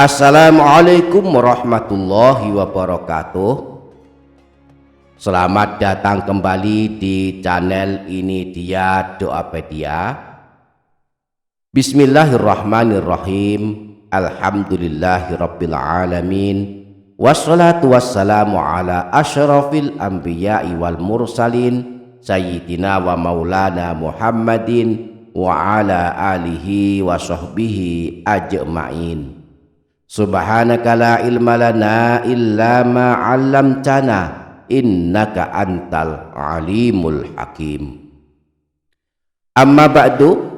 Assalamualaikum warahmatullahi wabarakatuh. Selamat datang kembali di channel ini dia Doapedia. Bismillahirrahmanirrahim. Alhamdulillahirabbil alamin. Wassalatu wassalamu ala asyrafil anbiya'i wal mursalin sayyidina wa maulana Muhammadin wa ala alihi wa sahbihi ajma'in. Subhanaka la ilma lana illa ma 'allamtana innaka antal alimul hakim. Amma ba'du,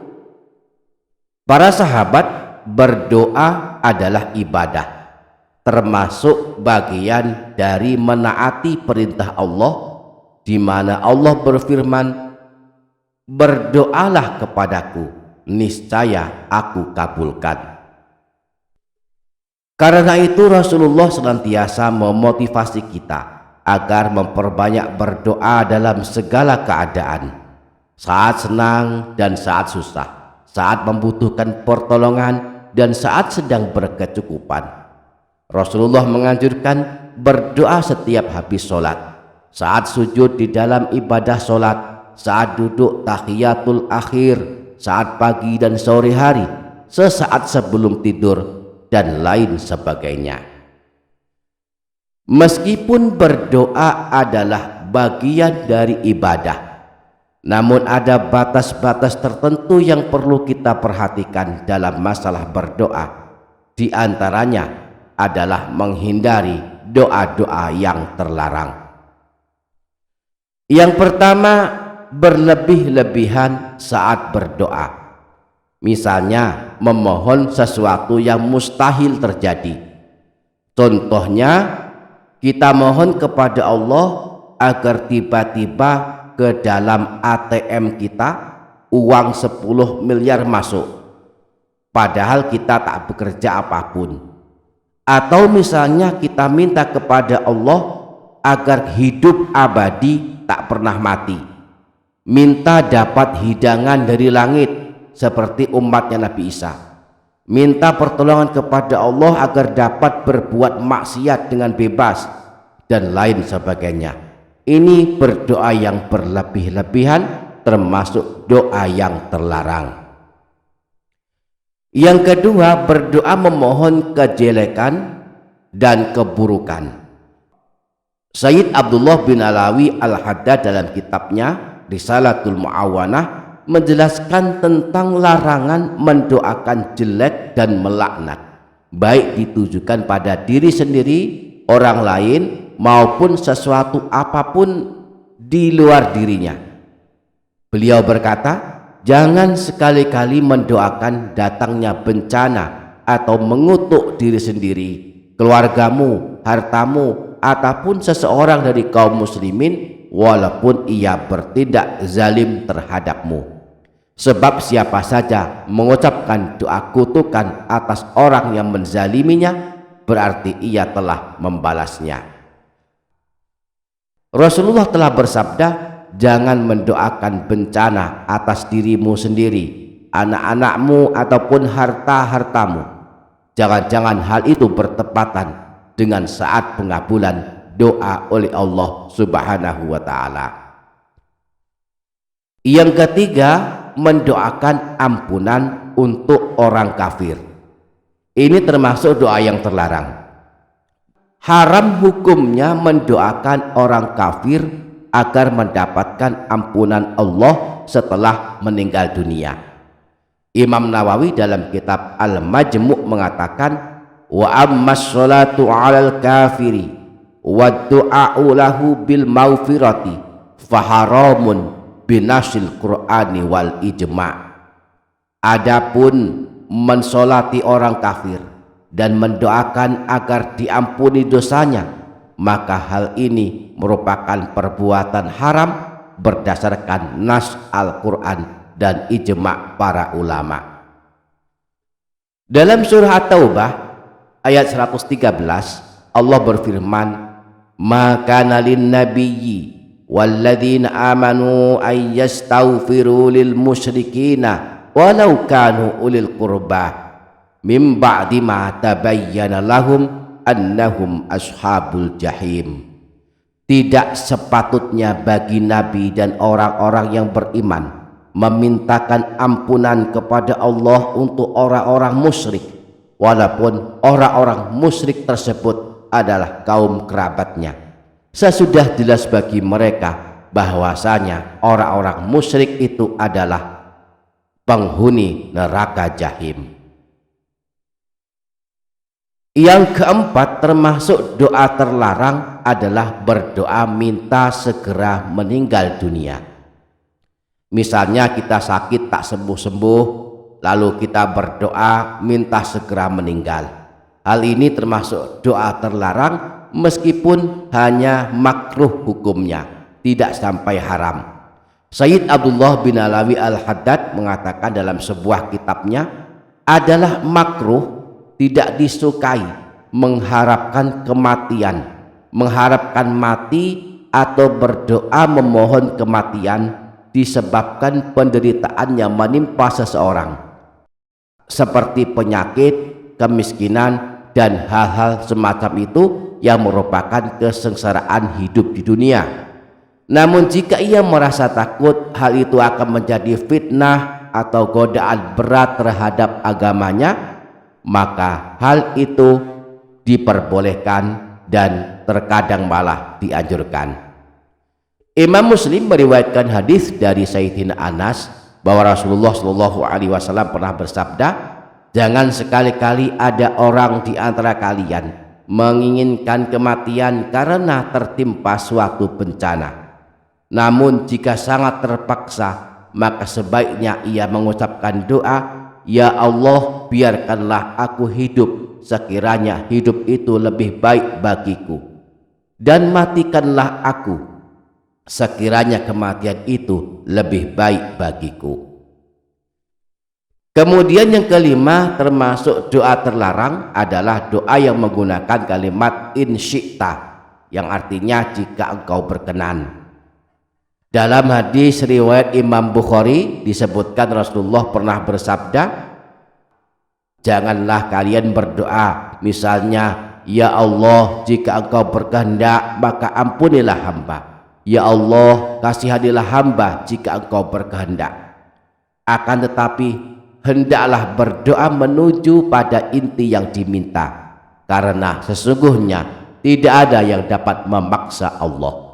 para sahabat, berdoa adalah ibadah, termasuk bagian dari menaati perintah Allah, di mana Allah berfirman, berdoalah kepadaku, niscaya aku kabulkan. Karena itu Rasulullah senantiasa memotivasi kita agar memperbanyak berdoa dalam segala keadaan, saat senang dan saat susah, saat membutuhkan pertolongan dan saat sedang berkecukupan. Rasulullah menganjurkan berdoa setiap habis sholat, saat sujud di dalam ibadah sholat, saat duduk tahiyatul akhir, saat pagi dan sore hari, sesaat sebelum tidur, dan lain sebagainya. Meskipun berdoa adalah bagian dari ibadah, namun ada batas-batas tertentu yang perlu kita perhatikan dalam masalah berdoa. Di antaranya adalah menghindari doa-doa yang terlarang. Yang pertama, berlebih-lebihan saat berdoa. Misalnya memohon sesuatu yang mustahil terjadi. Contohnya, kita mohon kepada Allah agar tiba-tiba ke dalam ATM kita uang 10 miliar masuk, padahal kita tak bekerja apapun. Atau misalnya kita minta kepada Allah agar hidup abadi, tak pernah mati, minta dapat hidangan dari langit seperti umatnya Nabi Isa, minta pertolongan kepada Allah agar dapat berbuat maksiat dengan bebas, dan lain sebagainya. Ini berdoa yang berlebih-lebihan, termasuk doa yang terlarang. Yang kedua, berdoa memohon kejelekan dan keburukan. Sayyid Abdullah bin Alawi Al-Haddad dalam kitabnya Risalatul Mu'awanah menjelaskan tentang larangan mendoakan jelek dan melaknat, baik ditujukan pada diri sendiri, orang lain, maupun sesuatu apapun di luar dirinya. Beliau berkata, jangan sekali-kali mendoakan datangnya bencana atau mengutuk diri sendiri, keluargamu, hartamu, ataupun seseorang dari kaum muslimin, walaupun ia bertindak zalim terhadapmu. Sebab siapa saja mengucapkan doa kutukan atas orang yang menzaliminya, berarti ia telah membalasnya. Rasulullah telah bersabda, jangan mendoakan bencana atas dirimu sendiri, anak-anakmu, ataupun harta-hartamu. Jangan-jangan hal itu bertepatan dengan saat pengabulan doa oleh Allah Subhanahu wa ta'ala. Yang ketiga, mendoakan ampunan untuk orang kafir. Ini termasuk doa yang terlarang. Haram hukumnya mendoakan orang kafir agar mendapatkan ampunan Allah setelah meninggal dunia. Imam Nawawi dalam kitab Al-Majmu' mengatakan, wa ammas sholatu 'alal kafiri wa du'a'u lahu bil maghfirati faharamun binasil Qur'ani wal ijma'. Adapun mensolati orang kafir dan mendoakan agar diampuni dosanya, maka hal ini merupakan perbuatan haram berdasarkan nas Al-Quran dan ijma' para ulama. Dalam surah At-Taubah ayat 113, Allah berfirman, maka nalin nabiyyi walladzina amanu ay yastaghfiru lil musyrikina walau kanu ulil qurba mim ba'di ma tabayyana lahum annahum ashabul jahim. Tidak sepatutnya bagi Nabi dan orang-orang yang beriman memintakan ampunan kepada Allah untuk orang-orang musyrik, walaupun orang-orang musyrik tersebut adalah kaum kerabatnya. Sesudah jelas bagi mereka bahwasanya orang-orang musyrik itu adalah penghuni neraka jahim. Yang keempat, termasuk doa terlarang adalah berdoa minta segera meninggal dunia. Misalnya kita sakit tak sembuh-sembuh, lalu kita berdoa minta segera meninggal. Hal ini termasuk doa terlarang meskipun hanya makruh hukumnya, tidak sampai haram. Sayyid Abdullah bin Alawi Al-Haddad mengatakan dalam sebuah kitabnya, adalah makruh, tidak disukai mengharapkan kematian, mengharapkan mati atau berdoa memohon kematian disebabkan penderitaan yang menimpa seseorang seperti penyakit, kemiskinan, dan hal-hal semacam itu yang merupakan kesengsaraan hidup di dunia. Namun jika ia merasa takut hal itu akan menjadi fitnah atau godaan berat terhadap agamanya, maka hal itu diperbolehkan dan terkadang malah dianjurkan. Imam Muslim meriwayatkan hadis dari Sayyidina Anas bahwa Rasulullah Shallallahu Alaihi Wasallam pernah bersabda, jangan sekali-kali ada orang di antara kalian menginginkan kematian karena tertimpa suatu bencana. Namun jika sangat terpaksa, maka sebaiknya ia mengucapkan doa, ya Allah, biarkanlah aku hidup sekiranya hidup itu lebih baik bagiku, dan matikanlah aku sekiranya kematian itu lebih baik bagiku. Kemudian yang kelima, termasuk doa terlarang adalah doa yang menggunakan kalimat in syi'ta, yang artinya jika engkau berkenan. Dalam hadis riwayat Imam Bukhari disebutkan Rasulullah pernah bersabda, janganlah kalian berdoa misalnya, ya Allah, jika engkau berkehendak maka ampunilah hamba. Ya Allah, kasihanilah hamba jika engkau berkehendak. Akan tetapi hendaklah berdoa menuju pada inti yang diminta, karena sesungguhnya tidak ada yang dapat memaksa Allah.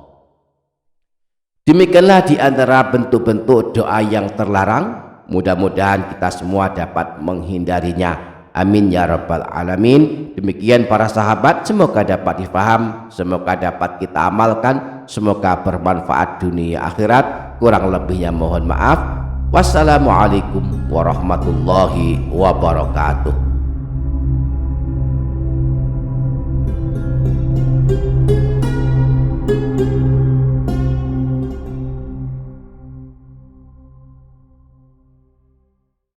Demikianlah di antara bentuk-bentuk doa yang terlarang. Mudah-mudahan kita semua dapat menghindarinya. Amin ya rabbal alamin. Demikian para sahabat, semoga dapat difaham, semoga dapat kita amalkan, semoga bermanfaat dunia akhirat. Kurang lebihnya mohon maaf. Wassalamualaikum warahmatullahi wabarakatuh.